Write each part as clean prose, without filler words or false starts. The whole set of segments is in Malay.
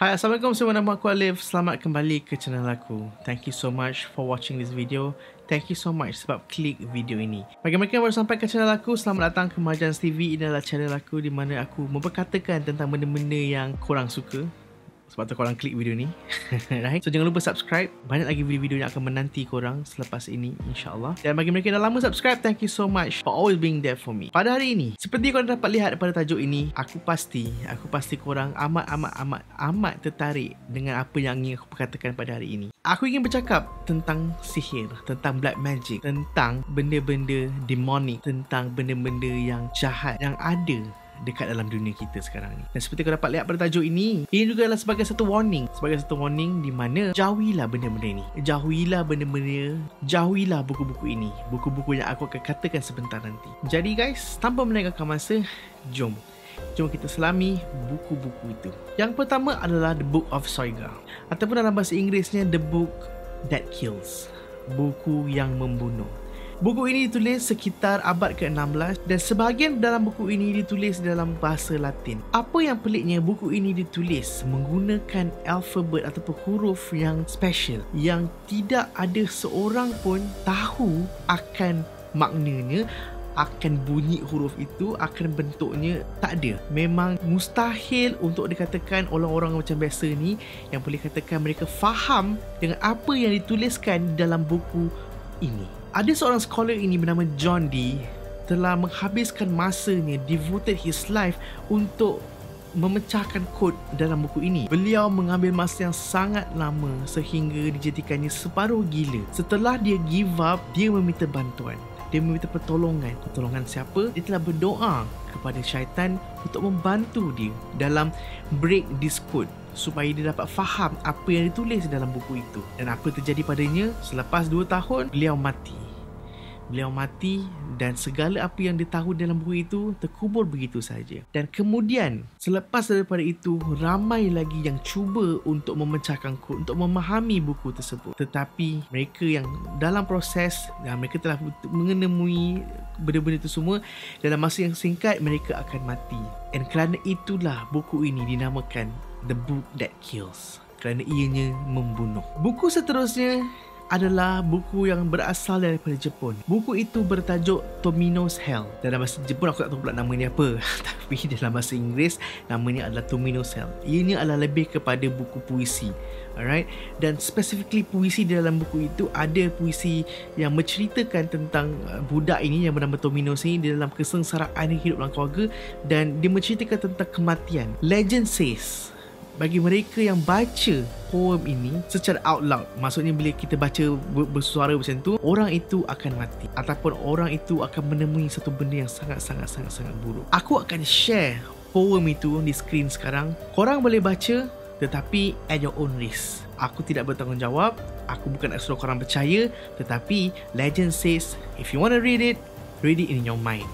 Hai, Assalamualaikum semua, nama aku Alif. Selamat kembali ke channel aku. Thank you so much for watching this video. Thank you so much sebab klik video ini. Bagi mereka yang baru sampai ke channel aku, selamat datang ke Marjans TV. Ini adalah channel aku di mana aku memperkatakan tentang benda-benda yang korang suka. Sebab tu korang klik video ni. Right? So jangan lupa subscribe. Banyak lagi video-video yang akan menanti korang selepas ini, insyaAllah. Dan bagi mereka yang dah lama subscribe, thank you so much for always being there for me. Pada hari ini, seperti korang dapat lihat daripada tajuk ini, aku pasti korang amat tertarik dengan apa yang ingin aku perkatakan pada hari ini. Aku ingin bercakap tentang sihir, tentang black magic, tentang benda-benda demonik, tentang benda-benda yang jahat yang ada dekat dalam dunia kita sekarang ni. Dan seperti kau dapat lihat pada tajuk ini juga adalah sebagai satu warning. Sebagai satu warning di mana jauhilah benda-benda ni. Jauhilah benda-benda, jauhilah buku-buku ini. Buku-buku yang aku akan katakan sebentar nanti. Jadi guys, tanpa melengahkan masa, jom kita selami buku-buku itu. Yang pertama adalah The Book of Soiga, ataupun dalam bahasa Inggerisnya The Book That Kills. Buku yang membunuh. Buku ini ditulis sekitar abad ke-16 dan sebahagian dalam buku ini ditulis dalam bahasa Latin. Apa yang peliknya, buku ini ditulis menggunakan alfabet ataupun huruf yang special, yang tidak ada seorang pun tahu akan maknanya, akan bunyi huruf itu, akan bentuknya, tak ada. Memang mustahil untuk dikatakan orang-orang macam biasa ni yang boleh katakan mereka faham dengan apa yang dituliskan dalam buku ini. Ada seorang scholar ini bernama John Dee telah menghabiskan masanya, devoted his life untuk memecahkan kod dalam buku ini. Beliau mengambil masa yang sangat lama sehingga dijadikannya separuh gila. Setelah dia give up, dia meminta bantuan. Dia meminta pertolongan. Pertolongan siapa? Dia telah berdoa kepada syaitan untuk membantu dia dalam break this code, supaya dia dapat faham apa yang ditulis dalam buku itu. Dan apa terjadi padanya? Selepas 2 tahun, beliau mati. Beliau mati dan segala apa yang dia tahu dalam buku itu terkubur begitu saja. Dan kemudian, selepas daripada itu, ramai lagi yang cuba untuk memecahkan kod, untuk memahami buku tersebut. Tetapi mereka yang dalam proses, dan mereka telah mengenemui benda-benda itu semua, dalam masa yang singkat mereka akan mati. Dan kerana itulah buku ini dinamakan The Book That Kills, kerana ianya membunuh. Buku seterusnya adalah buku yang berasal daripada Jepun. Buku itu bertajuk Tomino's Hell. Dalam bahasa Jepun aku tak tahu pula nama ni apa. Tapi dalam bahasa Inggeris namanya adalah Tomino's Hell. Ianya adalah lebih kepada buku puisi. Alright. Dan specifically puisi di dalam buku itu, ada puisi yang menceritakan tentang budak ini yang bernama Tominos ini di dalam kesengsaraan hidup dalam keluarga, dan dia menceritakan tentang kematian. Legend says, bagi mereka yang baca poem ini secara out loud, maksudnya bila kita baca bersuara macam tu, orang itu akan mati ataupun orang itu akan menemui satu benda yang sangat buruk. Aku akan share poem itu di screen sekarang. Korang boleh baca, tetapi at your own risk. Aku tidak bertanggungjawab. Aku bukan nak suruh korang percaya, tetapi legend says if you want to read it in your mind.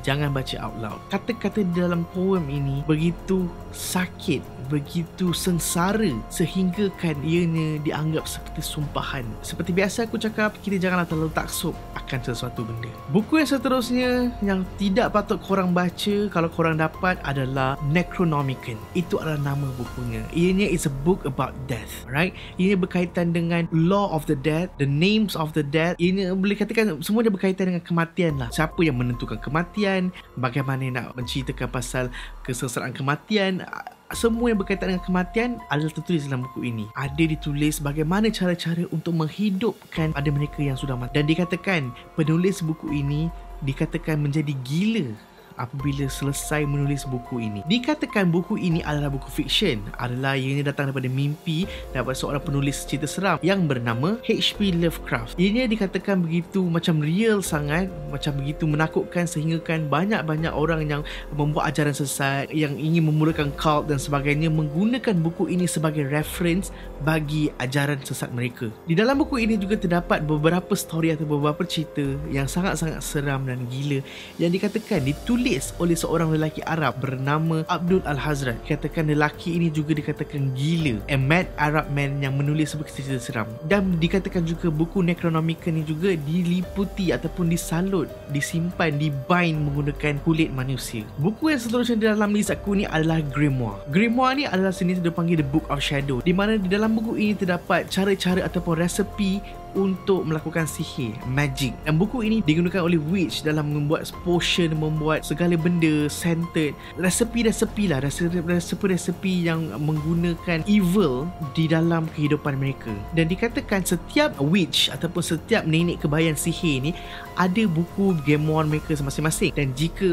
Jangan baca out loud. Kata-kata di dalam poem ini begitu sakit, begitu sengsara, sehingga kan ianya dianggap seperti sumpahan. Seperti biasa aku cakap, kita janganlah terlalu taksub akan sesuatu benda. Buku yang seterusnya yang tidak patut korang baca kalau korang dapat adalah Necronomicon. Itu adalah nama bukunya. Ianya is a book about death, right? Ianya berkaitan dengan law of the dead, the names of the dead. Ianya boleh katakan semua dia berkaitan dengan kematian lah. Siapa yang menentukan kematian, bagaimana nak menceritakan pasal kesengsaraan kematian. Semua yang berkaitan dengan kematian adalah tertulis dalam buku ini. Ada ditulis bagaimana cara-cara untuk menghidupkan pada mereka yang sudah mati. Dan dikatakan penulis buku ini dikatakan menjadi gila apabila selesai menulis buku ini. Dikatakan buku ini adalah buku fiksyen, adalah ianya datang daripada mimpi daripada seorang penulis cerita seram yang bernama H.P. Lovecraft. Ianya dikatakan begitu macam real sangat, macam begitu menakutkan, sehingga kan banyak orang yang membuat ajaran sesat, yang ingin memulakan cult dan sebagainya, menggunakan buku ini sebagai reference bagi ajaran sesat mereka. Di dalam buku ini juga terdapat beberapa story atau beberapa cerita yang sangat-sangat seram dan gila yang dikatakan ditulis ditulis oleh seorang lelaki Arab bernama Abdul Al-Hazrat. Katakan lelaki ini juga dikatakan gila, a mad Arab man yang menulis sebuah cerita seram. Dan dikatakan juga buku Necronomicon ni juga diliputi ataupun disalut, disimpan, dibind menggunakan kulit manusia. Buku yang seterusnya di dalam list aku ni adalah Grimoire. Grimoire ni adalah sejenis dipanggil The Book of Shadow, di mana di dalam buku ini terdapat cara-cara ataupun resepi untuk melakukan sihir, magic. Dan buku ini digunakan oleh witch dalam membuat potion, membuat segala benda scented, resepi-resepi lah, resepi-resepi yang menggunakan evil di dalam kehidupan mereka. Dan dikatakan setiap witch ataupun setiap nenek kebayan sihir ni ada buku grimoire mereka masing-masing. Dan jika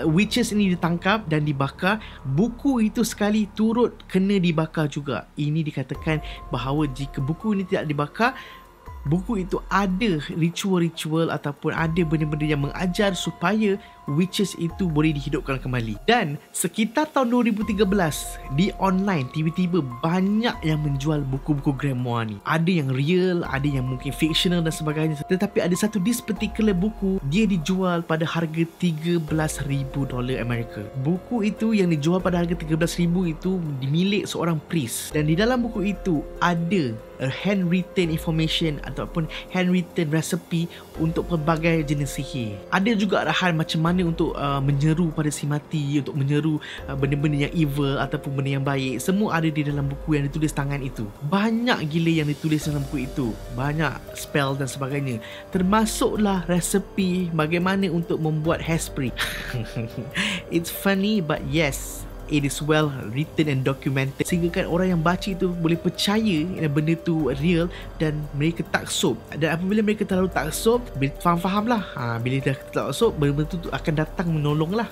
witches ini ditangkap dan dibakar, buku itu sekali turut kena dibakar juga. Ini dikatakan bahawa jika buku ini tidak dibakar, buku itu ada ritual-ritual ataupun ada benda-benda yang mengajar supaya witches itu boleh dihidupkan kembali. Dan sekitar tahun 2013 di online tiba-tiba banyak yang menjual buku-buku grimoire ni. Ada yang real, ada yang mungkin fictional dan sebagainya. Tetapi ada satu this particular buku, dia dijual pada harga $13,000 Amerika. Buku itu yang dijual pada harga $13,000 itu milik seorang priest. Dan di dalam buku itu ada handwritten information ataupun handwritten recipe untuk pelbagai jenis sihir. Ada juga arahan macam mana untuk menyeru pada si mati, untuk menyeru benda-benda yang evil ataupun benda yang baik. Semua ada di dalam buku yang ditulis tangan itu. Banyak gila yang ditulis dalam buku itu. Banyak spell dan sebagainya. Termasuklah resepi bagaimana untuk membuat hairspray. It's funny but yes, it is well written and documented, sehingga kan orang yang baca itu boleh percaya benda tu real dan mereka taksub. Dan apabila mereka terlalu taksub, faham lah, bila dah taksub, benda tu akan datang menolong lah.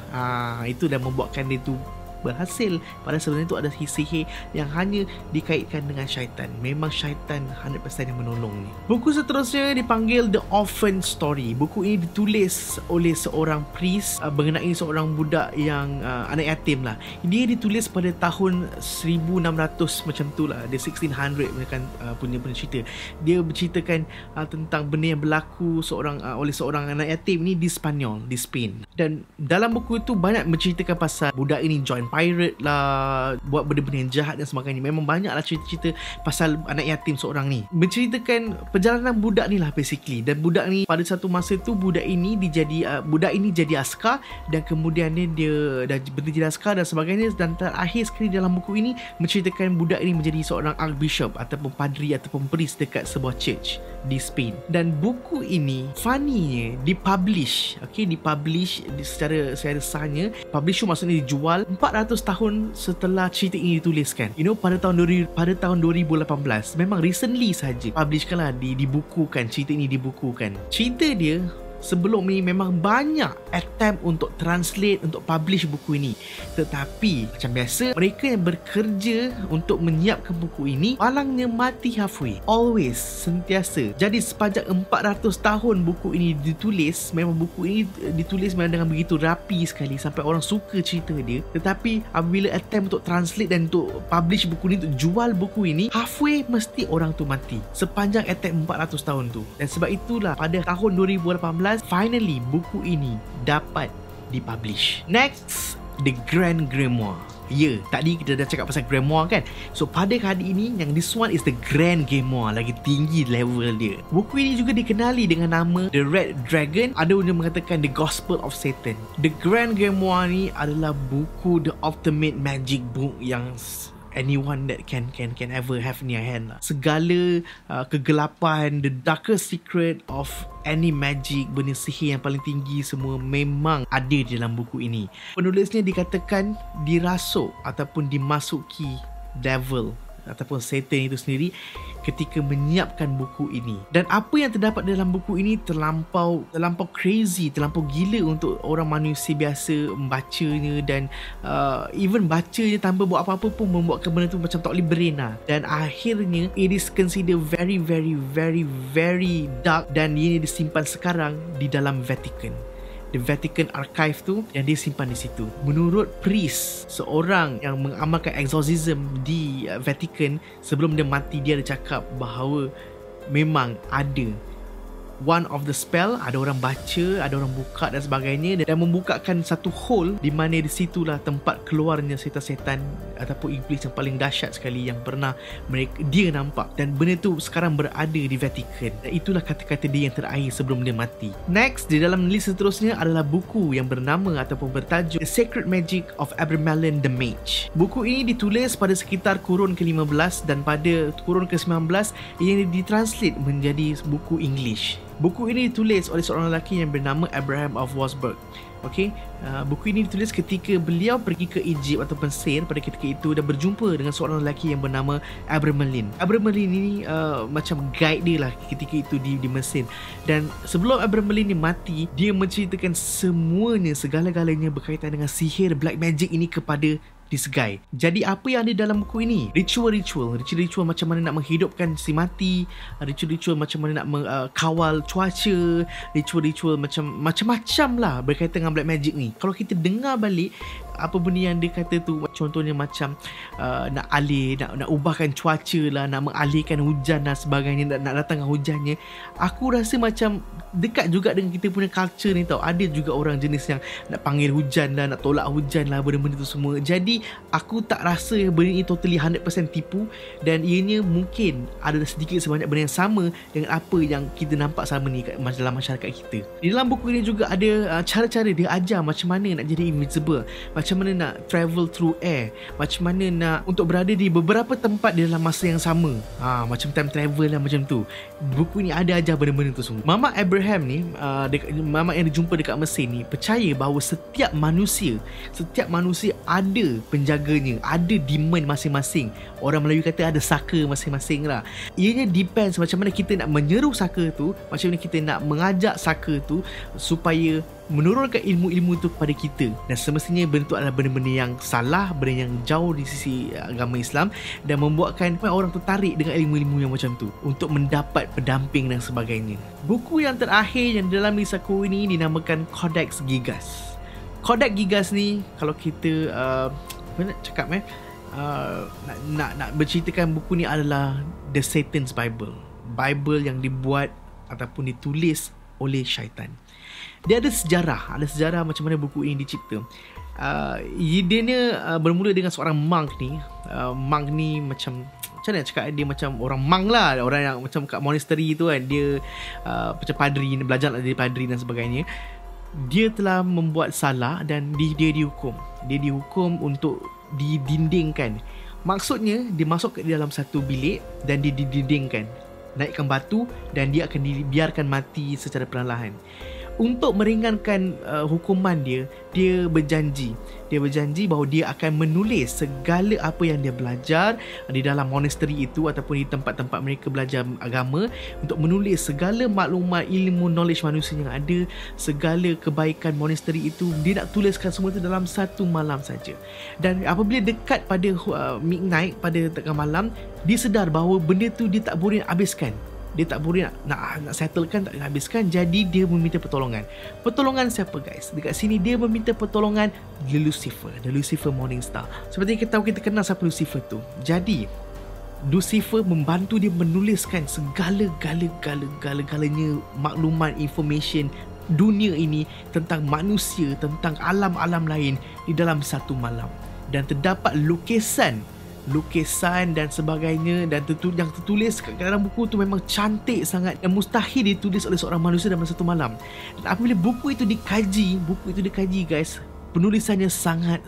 Itu dah membuatkan dia tu berhasil. Padahal sebenarnya itu ada sihir yang hanya dikaitkan dengan syaitan. Memang syaitan 100% yang menolong ni. Buku seterusnya dipanggil The Orphan Story. Buku ini ditulis oleh seorang priest mengenai seorang budak yang anak yatim lah. Dia ditulis pada tahun 1600 macam tu lah. Dia 1600 punya cerita. Dia berceritakan tentang benda yang berlaku oleh seorang anak yatim ni di Spanyol, di Spain. Dan dalam buku itu banyak menceritakan pasal budak ini join pirate lah, buat benda-benda yang jahat dan sebagainya. Memang banyak lah cerita-cerita pasal anak yatim seorang ni. Menceritakan perjalanan budak ni lah basically. Dan budak ni pada satu masa tu budak ini jadi askar, dan kemudian dia dah berhenti jadi askar dan sebagainya. Dan terakhir sekali dalam buku ini menceritakan budak ini menjadi seorang archbishop ataupun padri ataupun priest dekat sebuah church di Spain. Dan buku ini funnynya dipublish secara sahnya. Publish tu maksudnya dijual 400 tahun setelah cerita ini dituliskan. Pada tahun 2018. Memang recently saja publishkan lah, dibukukan, cerita ini dibukukan. Cerita dia sebelum ni memang banyak attempt untuk translate, untuk publish buku ini. Tetapi macam biasa, mereka yang bekerja untuk menyiapkan buku ini palangnya mati halfway. Always, sentiasa. Jadi sepanjang 400 tahun buku ini ditulis, memang buku ini ditulis memang dengan begitu rapi sekali sampai orang suka cerita dia. Tetapi apabila attempt untuk translate dan untuk publish buku ini, untuk jual buku ini, halfway mesti orang tu mati. Sepanjang attempt 400 tahun tu. Dan sebab itulah pada tahun 2018 finally buku ini dapat dipublish. Next, The Grand Grimoire. Ya, tadi kita dah cakap pasal grimoire kan. So pada kali ini, yang this one is the Grand Grimoire, lagi tinggi level dia. Buku ini juga dikenali dengan nama The Red Dragon. Ada yang mengatakan The Gospel of Satan. The Grand Grimoire ni adalah buku the ultimate magic book yang anyone that can ever have in your hand lah. Segala kegelapan, the darkest secret of any magic, benda sihir yang paling tinggi semua memang ada di dalam buku ini. Penulisnya dikatakan dirasuk ataupun dimasuki devil ataupun Satan itu sendiri ketika menyiapkan buku ini. Dan apa yang terdapat dalam buku ini terlampau crazy, terlampau gila untuk orang manusia biasa membacanya. Dan even bacanya tanpa buat apa-apa pun membuatkan benda tu macam tak boleh brain lah. Dan akhirnya it is considered very very very very dark, dan ini disimpan sekarang di dalam Vatican. The Vatican Archive tu yang dia simpan di situ. Menurut priest, seorang yang mengamalkan exorcism di Vatican, sebelum dia mati dia ada cakap bahawa memang ada one of the spell, ada orang baca, ada orang buka dan sebagainya, dan membukakan satu hole di mana di situlah tempat keluarnya setan-setan ataupun iblis yang paling dahsyat sekali yang pernah dia nampak, dan benda tu sekarang berada di Vatican, dan itulah kata-kata dia yang terakhir sebelum dia mati. Next, di dalam list seterusnya adalah buku yang bernama ataupun bertajuk The Sacred Magic of Abramelin the Mage. Buku ini ditulis pada sekitar kurun ke-15 dan pada kurun ke-19 ia ditranslate menjadi buku English. Buku ini ditulis oleh seorang lelaki yang bernama Abraham of Wasburg. Okey, buku ini ditulis ketika beliau pergi ke Egypt atau Mesir pada ketika itu dan berjumpa dengan seorang lelaki yang bernama Abramelin. Abramelin ini macam guide dia lah ketika itu di Mesir. Dan sebelum Abramelin ni mati, dia menceritakan semuanya, segala-galanya berkaitan dengan sihir black magic ini kepada this guy. Jadi apa yang ada dalam buku ini? Ritual macam mana nak menghidupkan si mati, ritual macam mana nak kawal cuaca, ritual macam-macam lah berkaitan dengan black magic ni. Kalau kita dengar balik apa benda yang dia kata tu, contohnya macam nak ubahkan cuaca lah, nak mengalihkan hujan dan sebagainya, nak datangkan hujannya, aku rasa macam dekat juga dengan kita punya culture ni tau. Ada juga orang jenis yang nak panggil hujan lah, nak tolak hujan lah, benda-benda tu semua. Jadi aku tak rasa benda ni totally 100% tipu, dan ianya mungkin ada sedikit sebanyak benda yang sama dengan apa yang kita nampak selama ni dalam masyarakat kita. Di dalam buku ini juga ada cara-cara dia ajar macam mana nak jadi invisible, macam mana nak travel through air, macam mana nak untuk berada di beberapa tempat di dalam masa yang sama, macam time travel lah macam tu. Buku ni ada ajar benda-benda tu semua. Mama Abraham ni, mama yang dijumpa dekat Mesir ni, percaya bahawa setiap manusia ada penjaganya, ada demon masing-masing. Orang Melayu kata ada saka masing-masing lah. Ianya depends macam mana kita nak menyeru saka tu, macam mana kita nak mengajak saka tu supaya menurunkan ilmu-ilmu tu kepada kita. Dan semestinya benda tu adalah benda-benda yang salah, benda yang jauh di sisi agama Islam, dan membuatkan orang tertarik dengan ilmu-ilmu yang macam tu untuk mendapat pendamping dan sebagainya. Buku yang terakhir yang dalam list aku ini dinamakan Codex Gigas. Codex Gigas ni, kalau kita nak cakap nak berceritakan, buku ni adalah The Satan's Bible yang dibuat ataupun ditulis oleh syaitan. Dia ada sejarah macam mana buku ini dicipta. Dia ni bermula dengan seorang monk ni macam mana nak cakap, dia macam orang monk lah, orang yang macam kat monastery tu kan, dia macam padri, belajar nak jadi padri dan sebagainya. Dia telah membuat salah dan dia dihukum untuk didindingkan. Maksudnya dia masuk ke dalam satu bilik dan dia didindingkan, naikkan batu, dan dia akan dibiarkan mati secara perlahan. Untuk meringankan hukuman dia berjanji bahawa dia akan menulis segala apa yang dia belajar di dalam monastery itu ataupun di tempat-tempat mereka belajar agama, untuk menulis segala maklumat, ilmu, knowledge manusia yang ada, segala kebaikan monastery itu. Dia nak tuliskan semua itu dalam satu malam saja. Dan apabila dekat pada midnight, pada tengah malam, dia sedar bahawa benda tu dia tak boleh habiskan. Dia tak boleh nak settlekan, tak boleh habiskan. Jadi dia meminta pertolongan. Pertolongan siapa guys? Dekat sini dia meminta pertolongan The Lucifer Morningstar. Seperti kita tahu, kita kenal siapa Lucifer tu. Jadi Lucifer membantu dia menuliskan segala-galanya maklumat, information dunia ini, tentang manusia, tentang alam-alam lain di dalam satu malam. Dan terdapat lukisan dan sebagainya, dan yang tertulis kat dalam buku tu memang cantik sangat dan mustahil ditulis oleh seorang manusia dalam satu malam. Dan apabila buku itu dikaji guys, penulisannya sangat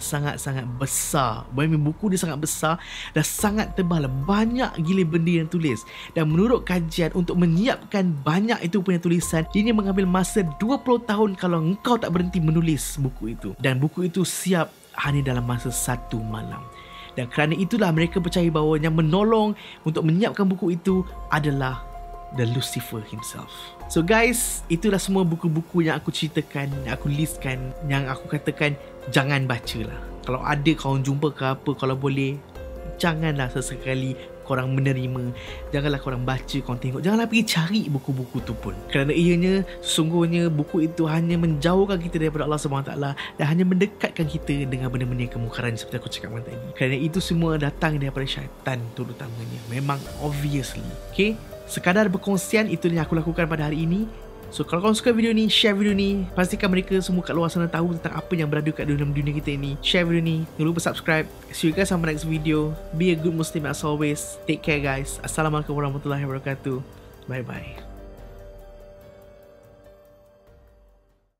besar. Buku dia sangat besar dan sangat tebal, banyak gila benda yang tulis. Dan menurut kajian, untuk menyiapkan banyak itu punya tulisan, ini mengambil masa 20 tahun kalau engkau tak berhenti menulis buku itu. Dan buku itu siap hanya dalam masa satu malam. Dan kerana itulah mereka percaya bahawa yang menolong untuk menyiapkan buku itu adalah The Lucifer himself. So guys, itulah semua buku-buku yang aku ceritakan, yang aku listkan, yang aku katakan jangan bacalah. Kalau ada korang jumpa ke apa, kalau boleh, janganlah sesekali korang menerima, janganlah korang baca, korang tengok, janganlah pergi cari buku-buku tu pun. Kerana ianya sesungguhnya buku itu hanya menjauhkan kita daripada Allah SWT dan hanya mendekatkan kita dengan benda-benda kemungkaran seperti aku cakapkan tadi. Kerana itu semua datang daripada syaitan terutamanya. Memang obviously. Okay? sekadar berkongsian, itu yang aku lakukan pada hari ini. So kalau korang suka video ni, share video ni. Pastikan mereka semua kat luar sana tahu tentang apa yang berada kat dalam dunia kita ini. Share video ni, jangan lupa subscribe. See you guys on my next video. Be a good Muslim as always. Take care guys. Assalamualaikum warahmatullahi wabarakatuh. Bye bye.